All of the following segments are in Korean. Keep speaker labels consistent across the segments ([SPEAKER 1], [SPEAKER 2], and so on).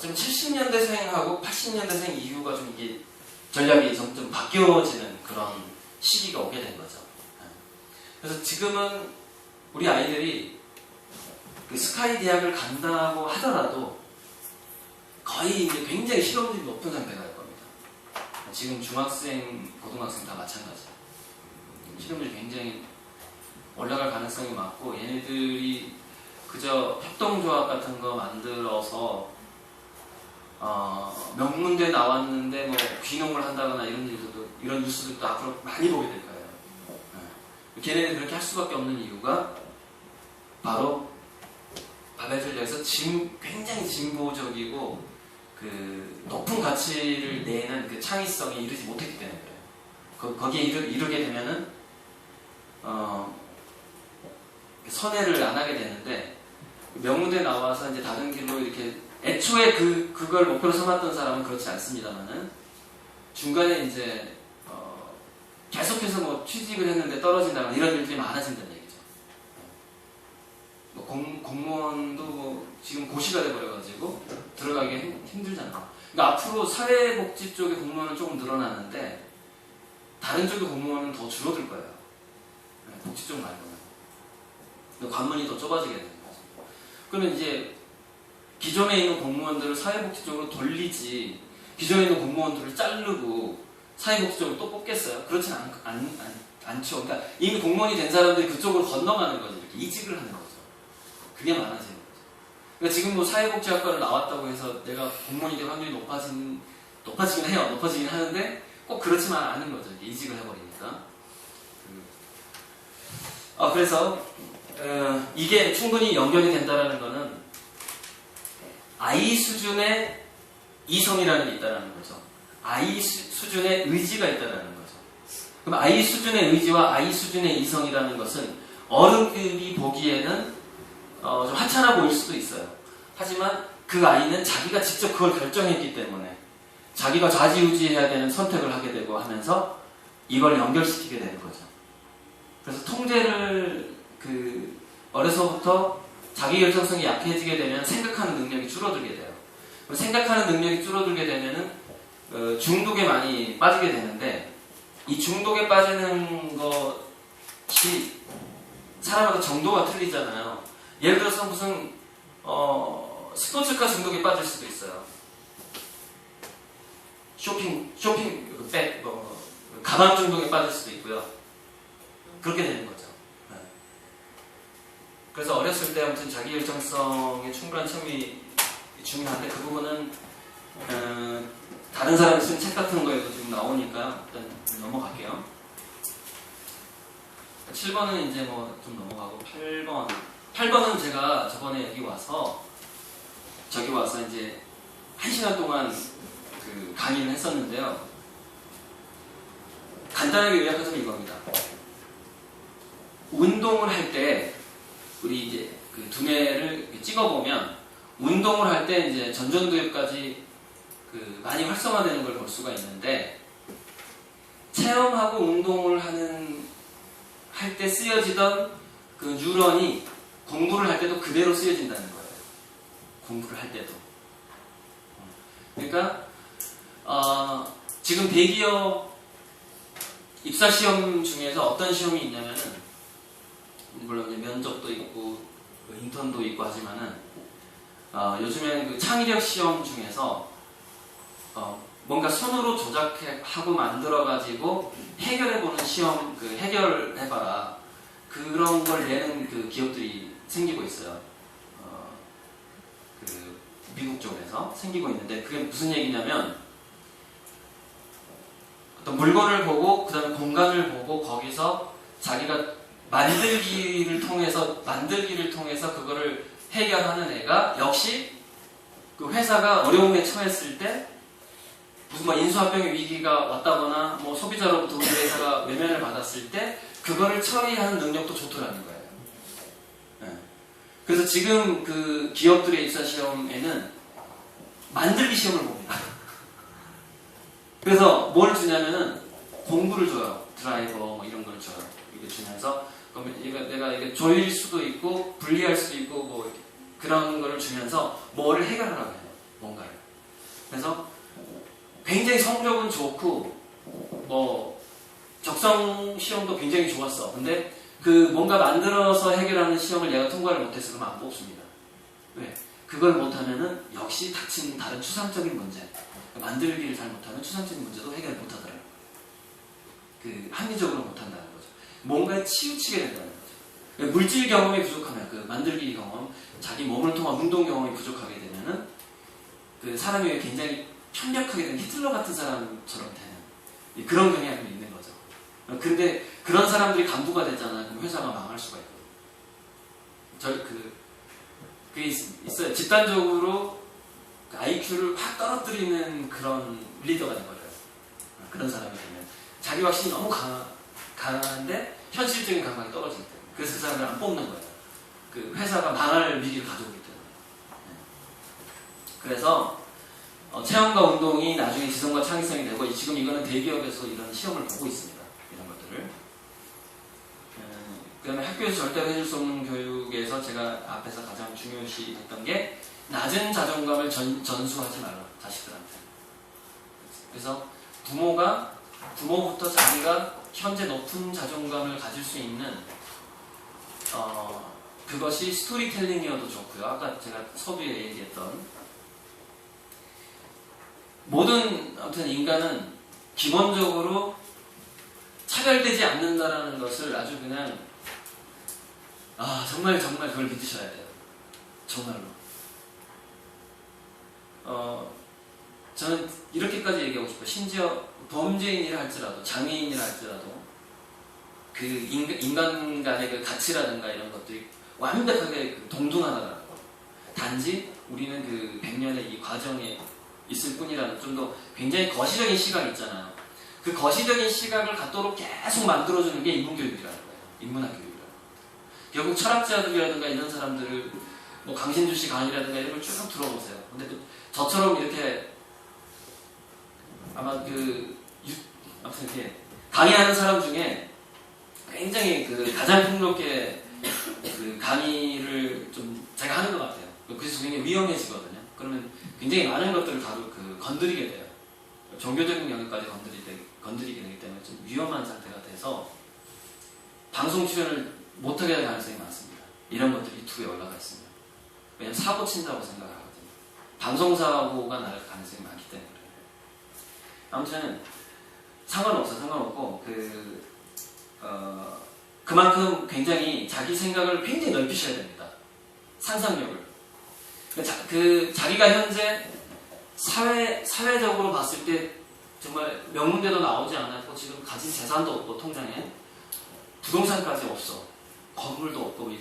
[SPEAKER 1] 어쩌면 70년대생하고 80년대생 이후가 좀 이게 전략이 점점 바뀌어지는 그런 시기가 오게 된 거죠. 그래서 지금은 우리 아이들이 그 스카이 대학을 간다고 하더라도 거의 이제 굉장히 실업률이 높은 상태가 될 겁니다. 지금 중학생, 고등학생 다 마찬가지예요. 실업률이 굉장히 올라갈 가능성이 많고, 얘네들이 그저 협동조합 같은 거 만들어서 명문대 나왔는데 뭐 귀농을 한다거나 이런 뉴스들도 앞으로 많이 보게 될 거예요. 걔네는 그렇게 할 수밖에 없는 이유가 바로 바벨 전략에서 굉장히 진보적이고 그 높은 가치를 내는 그 창의성에 이르지 못했기 때문에 그래요. 거기에 이르게 되면은 선회를 안 하게 되는데, 명문대 나와서 이제 다른 길로 이렇게 애초에 그걸 목표로 삼았던 사람은 그렇지 않습니다만은 중간에 이제 계속해서 뭐 취직을 했는데 떨어진다거나 이런 일들이 많아진다는 얘기죠. 뭐 공무원도 뭐 지금 고시가 돼버려가지고 들어가기 힘들잖아요. 그러니까 앞으로 사회복지 쪽의 공무원은 조금 늘어나는데 다른 쪽의 공무원은 더 줄어들 거예요. 복지 쪽 말고는. 관문이 더 좁아지게 되는 거죠. 그러면 이제 기존에 있는 공무원들을 사회복지 쪽으로 돌리지, 기존에 있는 공무원들을 자르고 사회복지 쪽으로 또 뽑겠어요? 그렇진 않죠. 그러니까 이미 공무원이 된 사람들이 그쪽으로 건너가는 거죠. 이렇게 이직을 하는 거죠. 그게 많아지는 거죠. 그러니까 지금 뭐 사회복지학과를 나왔다고 해서 내가 공무원이 될 확률이 높아지긴 해요. 높아지긴 하는데 꼭 그렇지만 않은 거죠. 이직을 해버리니까. 그래서 이게 충분히 연결이 된다는 거는 아이 수준의 이성이라는 게 있다는 거죠. 아이 수준의 의지가 있다는 거죠. 그럼 아이 수준의 의지와 아이 수준의 이성이라는 것은 어른들이 보기에는 좀 하찮아 보일 수도 있어요. 하지만 그 아이는 자기가 직접 그걸 결정했기 때문에 자기가 좌지우지해야 되는 선택을 하게 되고 하면서 이걸 연결시키게 되는 거죠. 그래서 통제를 어려서부터 자기 결정성이 약해지게 되면 생각하는 능력이 줄어들게 돼요. 생각하는 능력이 줄어들게 되면은 중독에 많이 빠지게 되는데, 이 중독에 빠지는 것이 사람마다 정도가 틀리잖아요. 예를 들어서 무슨 스포츠카 중독에 빠질 수도 있어요. 쇼핑백, 가방 중독에 빠질 수도 있고요. 그렇게 되는 거죠. 그래서 어렸을 때 아무튼 자기 결정성에 충분한 체험이 중요한데, 그 부분은 다른 사람이 쓴 책 같은 거에도 지금 나오니까 일단 넘어갈게요. 7번은 이제 뭐 좀 넘어가고 8번은 제가 저번에 여기 와서 이제 1시간 동안 강의를 했었는데요. 간단하게 요약하자면 이겁니다. 운동을 할 때 우리 이제 그 두뇌를 찍어보면 운동을 할 때 이제 전전두엽까지 많이 활성화되는 걸 볼 수가 있는데, 체험하고 운동을 할 때 쓰여지던 그 뉴런이 공부를 할 때도 그대로 쓰여진다는 거예요. 공부를 할 때도. 그러니까 지금 대기업 입사시험 중에서 어떤 시험이 있냐면은, 물론 면접도 있고 인턴도 있고 하지만은 요즘에는 그 창의력 시험 중에서 뭔가 손으로 조작하고 만들어가지고 해결해보는 시험, 해결해봐라, 그런 걸 내는 그 기업들이 생기고 있어요. 미국 쪽에서 생기고 있는데, 그게 무슨 얘기냐면, 어떤 물건을 보고 그 다음에 공간을 보고 거기서 자기가 만들기를 통해서 그거를 해결하는 애가, 역시 그 회사가 어려움에 처했을 때 무슨 뭐 인수합병의 위기가 왔다거나 뭐 소비자로부터 우리 회사가 외면을 받았을 때 그거를 처리하는 능력도 좋더라는 거예요. 네. 그래서 지금 그 기업들의 입사시험에는 만들기 시험을 봅니다. 그래서 뭘 주냐면은 공부를 줘요. 드라이버 뭐 이런 걸 줘요. 이거 주면서 그러면 내가 이게 조일 수도 있고 분리할 수도 있고 뭐 그런 거를 주면서 뭐를 해결하라고 해요. 뭔가를. 그래서 굉장히 성적은 좋고 뭐 적성 시험도 굉장히 좋았어. 근데 그 뭔가 만들어서 해결하는 시험을 얘가 통과를 못해서 그러면 안 뽑습니다. 왜? 그걸 못하면은 역시 닥친 다른 추상적인 문제, 만들기를 잘 못하면 추상적인 문제도 해결 못하더라고요. 그 합리적으로 못한다는 거죠. 뭔가에 치우치게 된다는 거죠. 물질 경험이 부족하면 그 만들기 경험, 자기 몸을 통한 운동 경험이 부족하게 되면은 그 사람이 굉장히 편력하게 되는 히틀러 같은 사람처럼 되는 그런 경향이 있는 거죠. 근데 그런 사람들이 간부가 됐잖아요. 그럼 회사가 망할 수가 있거든요. 그게 있어요. 집단적으로 IQ를 확 떨어뜨리는 그런 리더가 돼버려요. 그런 사람이 되면 자기 확신이 너무 강한데 현실적인 감각이 떨어질 때, 그래서 그 사람을 안 뽑는 거예요. 그 회사가 망할 위기를 가져오기 때문에. 그래서 체험과 운동이 나중에 지성과 창의성이 되고, 지금 이거는 대기업에서 이런 시험을 보고 있습니다. 이런 것들을. 그 다음에 학교에서 절대로 해줄 수 없는 교육에서 제가 앞에서 가장 중요시 했던 게 낮은 자존감을 전수하지 말라, 자식들한테. 그래서 부모부터 자기가 현재 높은 자존감을 가질 수 있는 그것이 스토리텔링이어도 좋고요. 아까 제가 서두에 얘기했던 아무튼 인간은 기본적으로 차별되지 않는다라는 것을 아주 그냥 정말 그걸 믿으셔야 돼요. 정말로. 저는 이렇게까지 얘기하고 싶어요. 심지어 범죄인이라 할지라도, 장애인이라 할지라도 그 인간 간의 그 가치라든가 이런 것들이 완벽하게 동등하다는 거. 단지 우리는 그 100년의 이 과정에 있을 뿐이라는, 좀 더 굉장히 거시적인 시각이 있잖아요. 그 거시적인 시각을 갖도록 계속 만들어주는 게 인문교육이라는 거예요. 인문학교육이라는 거예요. 결국 철학자들이라든가 이런 사람들을 뭐 강신주 씨 강의라든가 이런 걸 쭉 들어보세요. 근데 저처럼 이렇게 아무튼 이렇게 강의하는 사람 중에 굉장히 그 가장 풍요롭게 그 강의를 좀 제가 하는 것 같아요. 그래서 굉장히 위험해지거든요. 그러면 굉장히 많은 것들을 건드리게 돼요. 종교적인 영역까지 건드리게 되기 때문에 좀 위험한 상태가 돼서 방송 출연을 못하게 될 가능성이 많습니다. 이런 것들이 유튜브에 올라가 있습니다. 왜냐면 사고 친다고 생각을 하거든요. 방송사고가 날 가능성이 많기 때문에. 아무튼 상관없고 그만큼 굉장히 자기 생각을 굉장히 넓히셔야 됩니다. 상상력을. 자기가 현재 사회적으로 봤을 때 정말 명문대도 나오지 않았고 지금 가진 재산도 없고 통장에 부동산까지 없어, 건물도 없고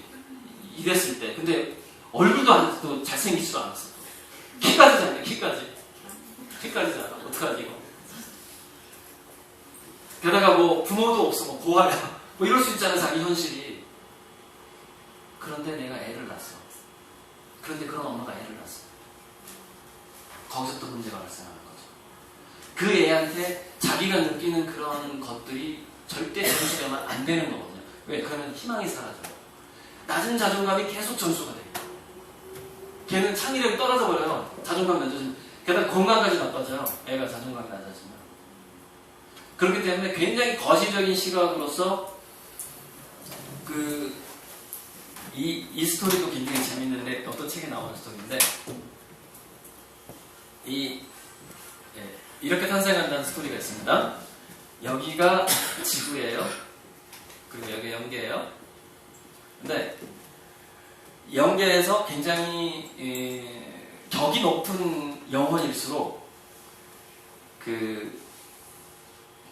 [SPEAKER 1] 이랬을 때, 근데 얼굴도 잘생기지도 않았어. 키까지잖아요. 키까지잖아. 어떡하지 이거. 게다가 뭐 부모도 없어, 뭐 고아야, 뭐 이럴 수 있잖아, 자기 현실이. 그런데 내가 애를 낳았어. 그런데 그런 엄마가 애를 낳았어. 거기서 또 문제가 발생하는 거죠. 그 애한테 자기가 느끼는 그런 것들이 절대 전수되면 안 되는 거거든요. 왜? 그러면 희망이 사라져요. 낮은 자존감이 계속 전수가 돼요. 걔는 창의력이 떨어져 버려요. 자존감 낮아지면. 게다가 건강까지 나빠져요. 애가 자존감이 낮아지면. 그렇기 때문에 굉장히 거시적인 시각으로서 이 스토리도 굉장히 재밌는데, 어떤 책에 나오는 스토리인데, 이렇게 탄생한다는 스토리가 있습니다. 여기가 지구예요. 그리고 여기가 영계예요. 근데 영계에서 굉장히 격이 높은 영혼일수록 이렇게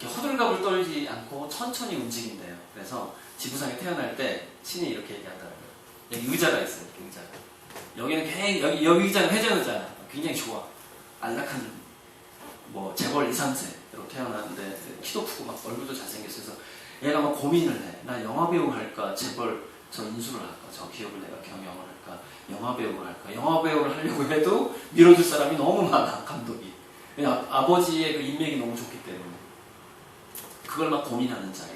[SPEAKER 1] 호들갑을 떨지 않고 천천히 움직인대요. 그래서 지구상에 태어날 때 신이 이렇게 얘기하더라고요. 여기 의자가 있어요. 이렇게 의자가. 여기는 여기 의자는 회전 의자야. 굉장히 좋아. 안락한 뭐 재벌 2, 3세로 태어났는데 키도 크고 막 얼굴도 잘생겼어서 얘가 막 고민을 해. 나 영화배우 할까? 재벌 저 인수를 할까? 저 기업을 내가 경영을 할까? 영화배우를 할까? 영화배우를 하려고 해도 밀어줄 사람이 너무 많아, 감독이. 왜냐 아버지의 그 인맥이 너무 좋기 때문에. 그걸 막 고민하는 자리.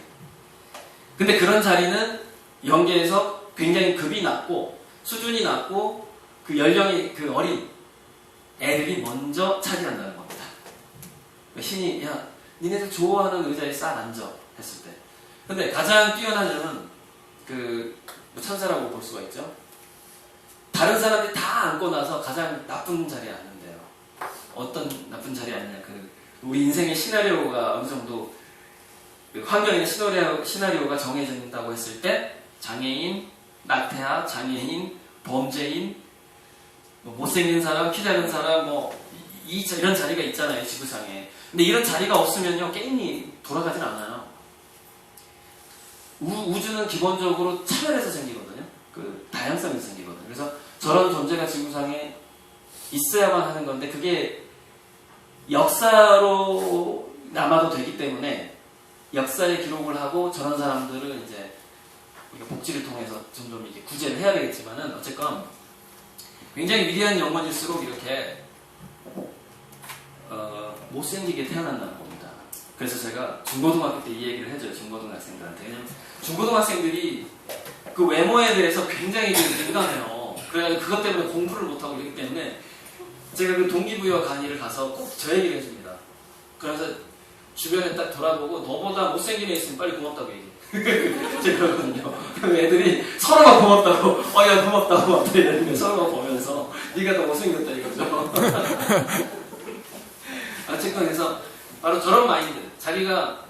[SPEAKER 1] 근데 그런 자리는 영계에서 굉장히 급이 낮고 수준이 낮고 그 연령이 어린 애들이 먼저 차지한다는 겁니다. 신이 야 니네들 좋아하는 의자에 싹 앉아 했을 때. 근데 가장 뛰어난 점은 그 천사라고 볼 수가 있죠. 다른 사람들이 다 앉고 나서 가장 나쁜 자리에 앉는데요. 어떤 나쁜 자리에 앉냐. 우리 인생의 시나리오가 어느 정도 환경의 시나리오가 정해진다고 했을 때 장애인, 낙태아, 장애인, 범죄인, 못생긴 사람, 키 작은 사람, 이런 자리가 있잖아요, 지구상에. 근데 이런 자리가 없으면요, 게임이 돌아가진 않아요. 우주는 기본적으로 차별해서 생기거든요. 다양성에서 생기거든요. 그래서 저런 존재가 지구상에 있어야만 하는 건데, 그게 역사로 남아도 되기 때문에, 역사에 기록을 하고 저런 사람들을 이제 우리가 복지를 통해서 점점 이제 구제를 해야 되겠지만은, 어쨌건 굉장히 위대한 영혼일수록 이렇게 못생기게 태어난다는 겁니다. 그래서 제가 중고등학교 때 이 얘기를 해줘요. 중고등학생들한테. 왜냐면 중고등학생들이 그 외모에 대해서 굉장히 민감해요. 그래서 그것 때문에 공부를 못하고 이러기 때문에 제가 그 동기부여 강의를 가서 꼭 저 얘기를 해줍니다. 그래서 주변에 딱 돌아보고 너보다 못생긴 애 있으면 빨리 고맙다고 얘기해. 제가 그러거든요. 애들이 서로가 고맙다고, 야 고맙다 고맙다 이러면 서로가 보면서 네가 더 못생겼다 이거죠. 어쨌건 그래서 바로 저런 마인드, 자기가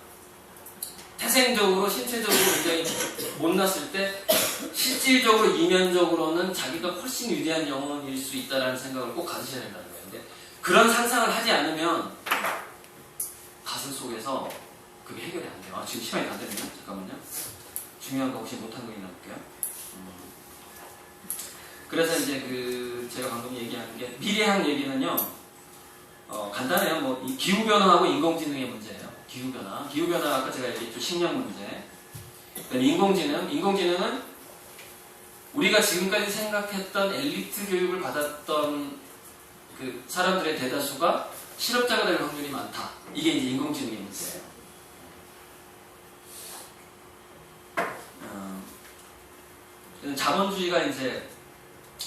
[SPEAKER 1] 태생적으로 신체적으로 굉장히 못났을 때 실질적으로 이면적으로는 자기가 훨씬 위대한 영혼일 수 있다는 생각을 꼭 가지셔야 된다는 거예요. 근데 그런 상상을 하지 않으면 가슴 속에서 그게 해결이 안 돼요. 지금 시간이 다 됐네요. 잠깐만요. 중요한 거 혹시 못한 거 있나 볼게요. 그래서 이제 제가 방금 얘기하는 게 미래학 얘기는요. 간단해요. 이 기후변화하고 인공지능의 문제예요. 기후변화 아까 제가 얘기했죠. 식량 문제. 인공지능은 우리가 지금까지 생각했던 엘리트 교육을 받았던 그 사람들의 대다수가 실업자가 될 확률이 많다. 이게 이제 인공지능의 문제예요. 자본주의가 이제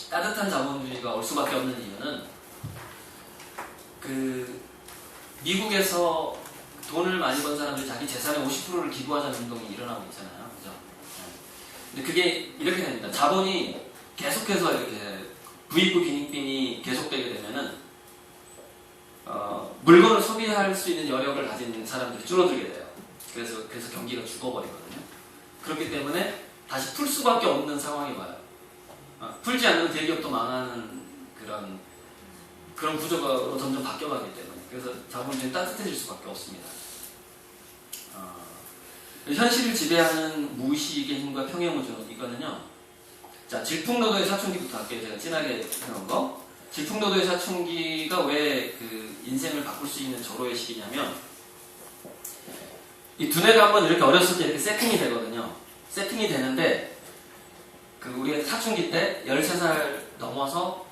[SPEAKER 1] 따뜻한 자본주의가 올 수밖에 없는 이유는 미국에서 돈을 많이 번 사람들이 자기 재산의 50%를 기부하자는 운동이 일어나고 있잖아요. 그죠? 근데 그게 이렇게 됩니다. 자본이 계속해서 이렇게 부익부 빈익빈이 계속되게 되면은 물건을 소비할 수 있는 여력을 가진 사람들이 줄어들게 돼요. 그래서 경기가 죽어버리거든요. 그렇기 때문에 다시 풀 수밖에 없는 상황이 와요. 풀지 않는 대기업도 망하는 그런 구조가 점점 바뀌어가기 때문에. 그래서 자본주의는 따뜻해질 수밖에 없습니다. 현실을 지배하는 무의식의 힘과 평행우주, 이거는요. 자, 질풍노도의 사춘기부터 할게요. 제가 진하게 해놓은 거. 질풍노도의 사춘기가 왜 인생을 바꿀 수 있는 절호의 시기냐면, 이 두뇌가 한번 이렇게 어렸을 때 이렇게 세팅이 되거든요. 세팅이 되는데, 우리가 사춘기 때 13살 넘어서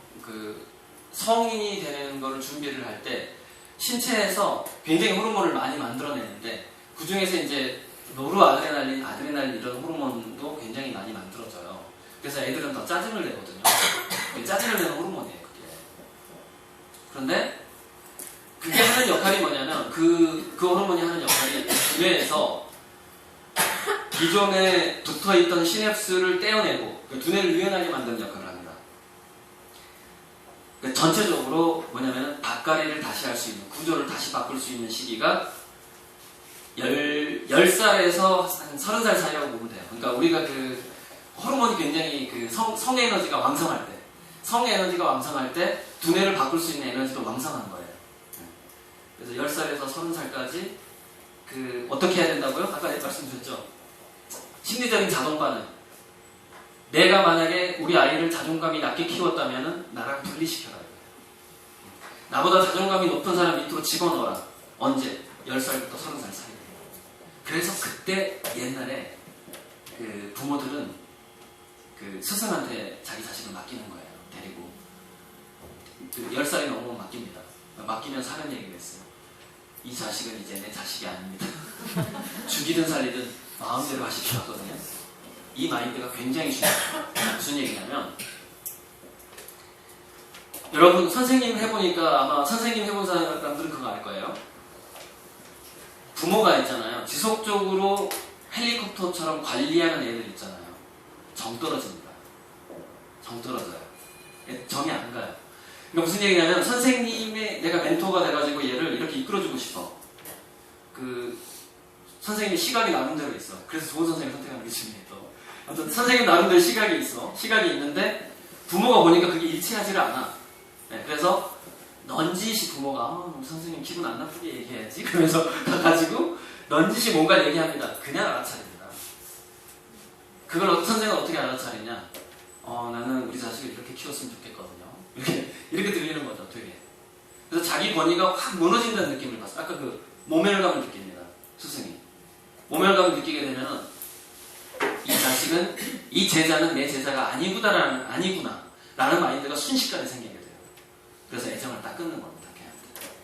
[SPEAKER 1] 성인이 되는 거를 준비를 할 때 신체에서 굉장히 호르몬을 많이 만들어내는데 그 중에서 이제 노르아드레날린, 아드레날린 이런 호르몬도 굉장히 많이 만들어져요. 그래서 애들은 더 짜증을 내거든요. 짜증을 내는 호르몬이에요, 그게. 그런데 그게 하는 역할이 뭐냐면 그 호르몬이 하는 역할이 두뇌에서 기존에 붙어있던 시냅스를 떼어내고 두뇌를 유연하게 만드는 역할을 합니다. 전체적으로 뭐냐면 밭갈이를 다시 할 수 있는, 구조를 다시 바꿀 수 있는 시기가 10살에서 한 30살 사이라고 보면 돼요. 그러니까 우리가 호르몬이 굉장히 성에너지가 왕성할 때 두뇌를 바꿀 수 있는 에너지도 왕성한 거예요. 그래서 10살에서 30살까지 어떻게 해야 된다고요? 아까 말씀드렸죠. 심리적인 자동 반응. 내가 만약에 우리 아이를 자존감이 낮게 키웠다면 나랑 분리시켜라. 나보다 자존감이 높은 사람 밑으로 집어넣어라. 언제? 10살부터 30살 사이. 그래서 그때 옛날에 부모들은 스승한테 자기 자식을 맡기는 거예요. 데리고. 10살이 넘으면 맡깁니다. 맡기면서 하는 얘기가 있어요. 이 자식은 이제 내 자식이 아닙니다. 죽이든 살리든 마음대로 하십시오 하거든요. 이 마인드가 굉장히 중요해요. 무슨 얘기냐면 여러분 선생님 해보니까 아마 선생님 해본 사람들은 그거 알 거예요. 부모가 있잖아요. 지속적으로 헬리콥터처럼 관리하는 애들 있잖아요. 정 떨어집니다. 정 떨어져요. 정이 안 가요. 그러니까 무슨 얘기냐면 선생님의 내가 멘토가 돼가지고 얘를 이렇게 이끌어주고 싶어. 그 선생님이 시각이 나름대로 있어. 그래서 좋은 선생님 선택하는 게 중요해 또. 아무튼 선생님 나름대로 시각이 있어. 시각이 있는데 부모가 보니까 그게 일치하지를 않아. 네, 그래서 넌지시 부모가 우리 선생님 기분 안 나쁘게 얘기해야지. 그러면서 가가지고 넌지시 뭔가 얘기합니다. 그냥 알아차립니다. 그걸 선생님은 어떻게 알아차리냐? 나는 우리 자식을 이렇게 키웠으면 좋겠거든요. 이렇게 들리는 거죠, 되게. 그래서 자기 권위가 확 무너진다는 느낌을 받았어요. 아까 그 모멸감을 느낍니다, 스승이. 모멸감을 느끼게 되면 이 자식은, 이 제자는 내 제자가 아니구나 라는 마인드가 순식간에 생기게 돼요. 그래서 애정을 딱 끊는 겁니다, 걔한테.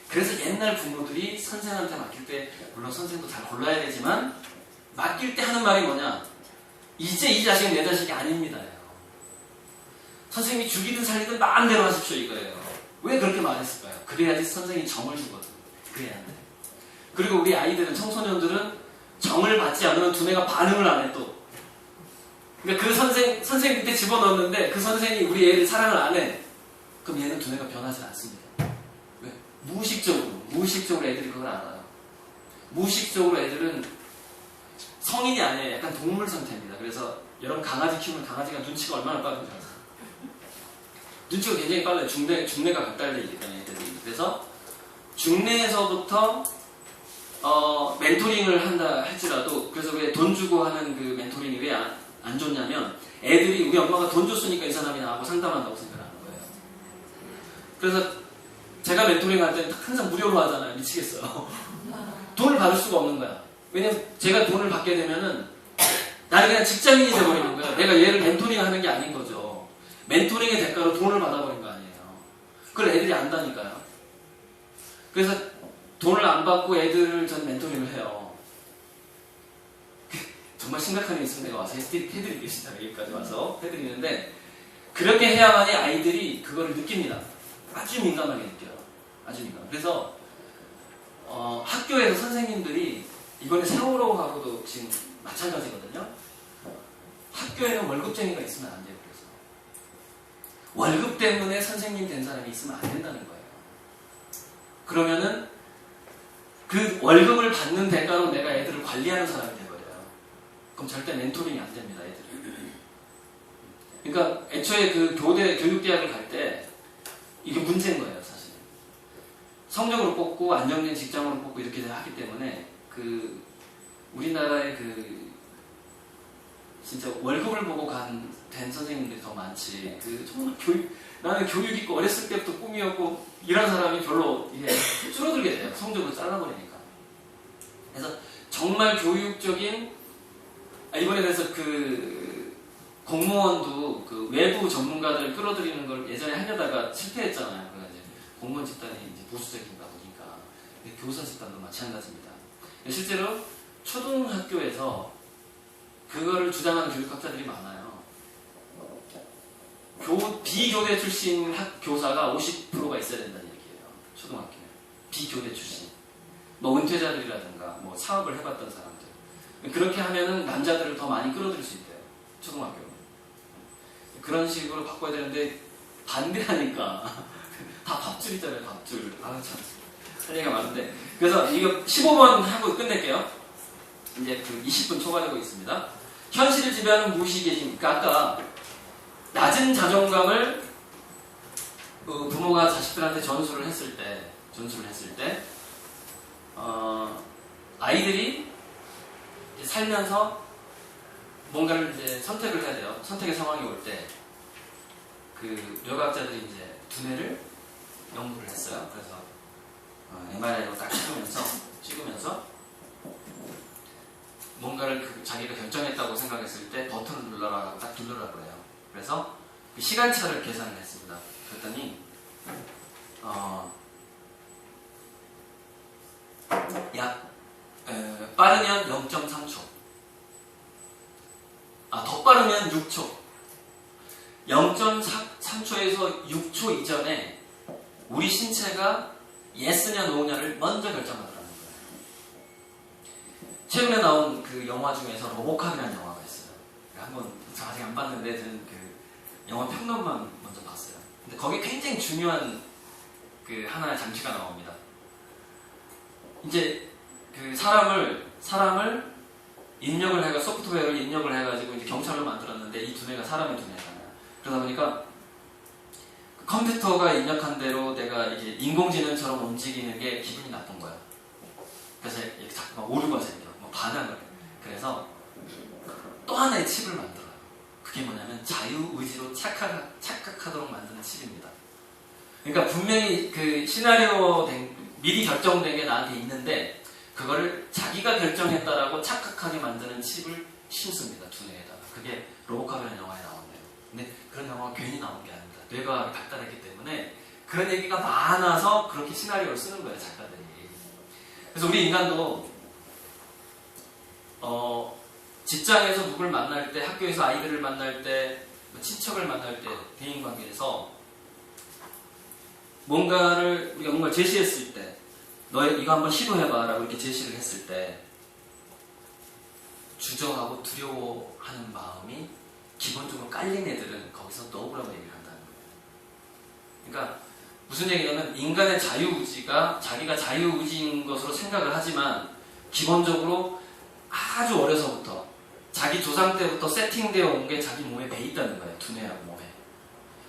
[SPEAKER 1] 그래서 옛날 부모들이 선생한테 맡길 때, 물론 선생도 잘 골라야 되지만 맡길 때 하는 말이 뭐냐? 이제 이 자식은 내 자식이 아닙니다. 선생님이 죽이든 살리든 마음대로 하십시오, 이거예요. 왜 그렇게 말했을까요? 그래야지 선생님이 정을 주거든. 그래야 돼. 그리고 우리 아이들은, 청소년들은 정을 받지 않으면 두뇌가 반응을 안 해, 또. 그러니까 그 선생님 밑에 집어넣었는데 그 선생님이 우리 애를 사랑을 안 해. 그럼 얘는 두뇌가 변하지 않습니다. 왜? 무의식적으로 애들이 그걸 알아요. 무의식적으로 애들은 성인이 아니에요. 약간 동물 상태입니다. 그래서 여러분 강아지 키우면 강아지가 눈치가 얼마나 빠른지 아세요? 눈치가 굉장히 빨라요. 중뇌가 발달되기 때문에 애들이. 그래서 중뇌에서부터 멘토링을 한다 할지라도, 그래서 왜 돈 주고 하는 그 멘토링이 왜 안 좋냐면 애들이 우리 엄마가 돈 줬으니까 이 사람이 나하고 상담한다고 생각하는 거예요. 그래서 제가 멘토링 할 때는 항상 무료로 하잖아요. 미치겠어요. 돈을 받을 수가 없는 거야. 왜냐면 제가 돈을 받게 되면은 나는 그냥 직장인이 돼버리는 거야. 내가 얘를 멘토링 하는 게 아닌 거죠. 멘토링의 대가로 돈을 받아버린 거 아니에요. 그걸 애들이 안다니까요. 그래서 돈을 안 받고 애들을 전 멘토링을 해요. 정말 심각한 일 있으면 내가 와서 해드리겠습니다. 여기까지 와서 해드리는데, 그렇게 해야만이 아이들이 그거를 느낍니다. 아주 민감하게 느껴요. 아주 민감. 그래서 학교에서 선생님들이, 이번에 세월호하고도 지금 마찬가지거든요. 학교에는 월급쟁이가 있으면 안 돼요. 그래서 월급 때문에 선생님 된 사람이 있으면 안 된다는 거예요. 그러면은 그 월급을 받는 대가로 내가 애들을 관리하는 사람이 돼버려요. 그럼 절대 멘토링이 안 됩니다, 애들이. 그러니까 애초에 그 교육대학을 갈 때 이게 문제인 거예요, 사실. 성적으로 뽑고 안정된 직장으로 뽑고 이렇게 하기 때문에 그 우리나라의 그 진짜 월급을 보고 된 선생님들이 더 많지. 그 정말 나는 교육 있고 어렸을 때부터 꿈이었고 이런 사람이 별로 이게 줄어들게 돼요. 성적으로 잘라버리니까. 그래서 정말 교육적인, 이번에 그래서 그 공무원도 그 외부 전문가들 끌어들이는 걸 예전에 하려다가 실패했잖아요. 그래서 이제 공무원 집단이 이제 보수적인가 보니까. 근데 교사 집단도 마찬가지입니다. 실제로 초등학교에서 그거를 주장하는 교육학자들이 많아요. 비교대 출신 교사가 50%가 있어야 된다는 얘기예요. 초등학교에. 비교대 출신. 뭐 은퇴자들이라든가 뭐 사업을 해봤던 사람들. 그렇게 하면은 남자들을 더 많이 끌어들일 수 있대요. 초등학교로. 그런 식으로 바꿔야 되는데 반대하니까 다 밥줄이잖아요. 밥줄. 아 참. 할 얘기가 많은데. 그래서 이거 15번 하고 끝낼게요. 이제 그 20분 초과되고 있습니다. 현실을 지배하는 무의식의 힘. 그러니까 아까 낮은 자존감을 부모가 자식들한테 전수를 했을 때, 아이들이 이제 살면서 뭔가를 이제 선택을 해야 돼요. 선택의 상황이 올 때, 그 뇌과학자들이 이제 두뇌를 연구를 했어요. 그래서 MRI로 딱 찍으면서 뭔가를 자기가 결정했다고 생각했을 때 버튼을 눌러라, 딱 누르라 그래요. 그래서 그 시간차를 계산을 했습니다. 그랬더니 빠르면 0.3초, 더 빠르면 6초, 0.3초에서 0에서 6초 이전에 우리 신체가 예스냐 노냐를 먼저 결정하더라는 거예요. 최근에 나온 그 영화 중에서 로보캅이라는 영화가 있어요. 한번 저 아직 안 봤는데 저는 그 영화 평론만 먼저 봤어요. 근데 거기에 굉장히 중요한 그 하나의 장치가 나옵니다. 이제 그 사람을 입력을 해가 소프트웨어를 입력을 해가지고 이제 경찰로 만들었는데 이 두뇌가 사람의 두뇌잖아요. 그러다 보니까 그 컴퓨터가 입력한 대로 내가 이게 인공지능처럼 움직이는 게 기분이 나쁜 거야. 그래서 이렇게 자꾸 막 오류가 생겨, 막 반항을 해. 그래서 또 하나의 칩을 만들어요. 그게 뭐냐면 자유의지로 착각하도록 만드는 칩입니다. 그러니까 분명히 그 시나리오 미리 결정된 게 나한테 있는데 그거를 자기가 결정했다라고 착각하게 만드는 칩을 심습니다. 두뇌에다가. 그게 로보캅이라는 영화에 나온대요. 근데 그런 영화가 괜히 나온 게 아닙니다. 뇌가 발달했기 때문에 그런 얘기가 많아서 그렇게 시나리오를 쓰는 거예요. 작가들이. 그래서 우리 인간도 직장에서 누굴 만날 때, 학교에서 아이들을 만날 때, 친척을 만날 때, 대인관계에서 우리가 뭔가를 제시했을 때, 너 이거 한번 시도해봐 라고 이렇게 제시를 했을 때 주저하고 두려워하는 마음이 기본적으로 깔린 애들은 거기서 너구라고 얘기를 한다는 거예요. 그러니까 무슨 얘기냐면 인간의 자유의지가 자기가 자유의지인 것으로 생각을 하지만 기본적으로 아주 어려서부터 자기 조상 때부터 세팅되어 온 게 자기 몸에 배 있다는 거예요. 두뇌하고 몸에.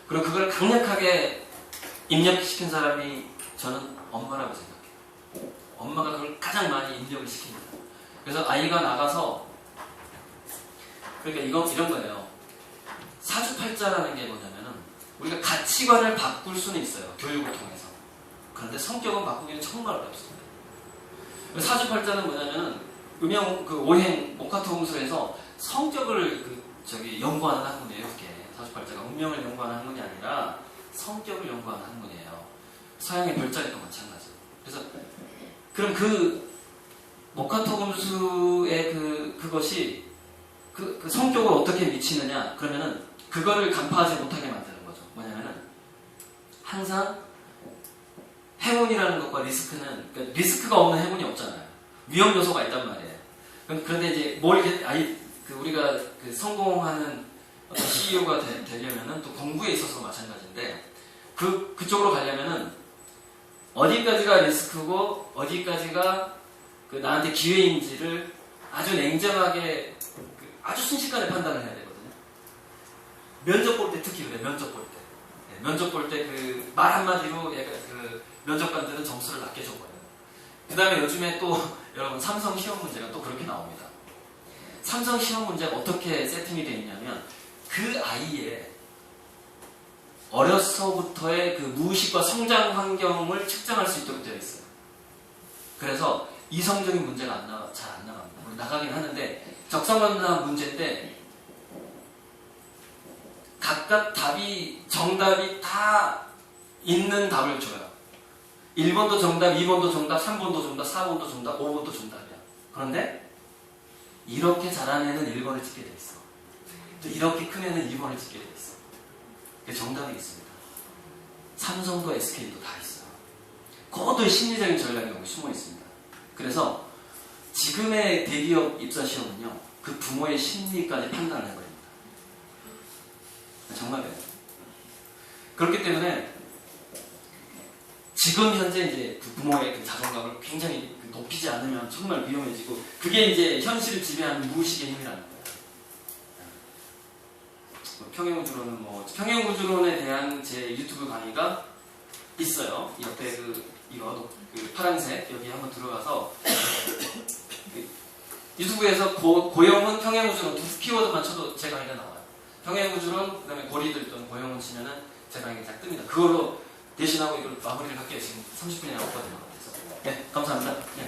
[SPEAKER 1] 그리고 그걸 강력하게 입력시킨 사람이 저는 엄마라고 생각해요. 엄마가 그걸 가장 많이 입력을 시킵니다. 그래서 아이가 나가서 그러니까 이런 거예요. 사주팔자라는 게 뭐냐면은 우리가 가치관을 바꿀 수는 있어요. 교육을 통해서. 그런데 성격은 바꾸기는 정말 어렵습니다. 사주팔자는 뭐냐면은 오행 모카토금술에서 성격을 연구하는 학문이에요. 그게 사주팔자가 운명을 연구하는 학문이 아니라 성격을 연구하는 학문이에요. 서양의 별자리도 마찬가지예요. 그래서 그럼 그 모카토금수의 그것이 그 성격을 어떻게 미치느냐? 그러면은 그거를 간파하지 못하게 만드는 거죠. 뭐냐면은 항상 행운이라는 것과 리스크는 그러니까 리스크가 없는 행운이 없잖아요. 위험 요소가 있단 말이에요. 그런데 이제 우리가 성공하는 CEO가 되려면은 또 공부에 있어서 마찬가지인데 그쪽으로 가려면은 어디까지가 리스크고 어디까지가 나한테 기회인지를 아주 냉정하게 아주 순식간에 판단을 해야 되거든요. 면접 볼 때 특히 그래. 면접 볼 때. 면접 볼 때 말 한마디로 면접관들은 점수를 낮게 줘버려요. 그 다음에 요즘에 또 여러분 삼성 시험 문제가 또 그렇게 나옵니다. 삼성 시험 문제가 어떻게 세팅이 되어 있냐면 그 아이의 어려서부터의 그 무의식과 성장 환경을 측정할 수 있도록 되어 있어요. 그래서 이성적인 문제가 잘 안 나갑니다. 나가긴 하는데 적성만난 문제인데 각각 정답이 다 있는 답을 줘요. 1번도 정답, 2번도 정답, 3번도 정답, 4번도 정답, 5번도 정답이야. 그런데 이렇게 잘하는 애는 1번을 찍게 돼 있어. 또 이렇게 큰 애는 2번을 찍게 돼 있어. 정답이 있습니다. 삼성도 SK도 다 있어요. 그것도 심리적인 전략이 여기 숨어 있습니다. 그래서 지금의 대기업 입사 시험은요, 그 부모의 심리까지 판단을 해버립니다. 정말 그래요. 그렇기 때문에 지금 현재 이제 그 부모의 그 자존감을 굉장히 높이지 않으면 정말 위험해지고 그게 이제 현실을 지배하는 무의식의 힘이라는 거예요. 평행우주론에 대한 제 유튜브 강의가 있어요. 옆에 이거 파란색 여기 한번 들어가서 유튜브에서 고영훈 평행우주론 두 키워드만 쳐도 제 강의가 나와요. 평행우주론 그다음에 고리들 또는 고영훈 치면은 제 강의가 딱 뜹니다. 그걸로 대신하고 이걸 마무리를 할게요. 지금 30분이 남았거든요. 네, 감사합니다. 네.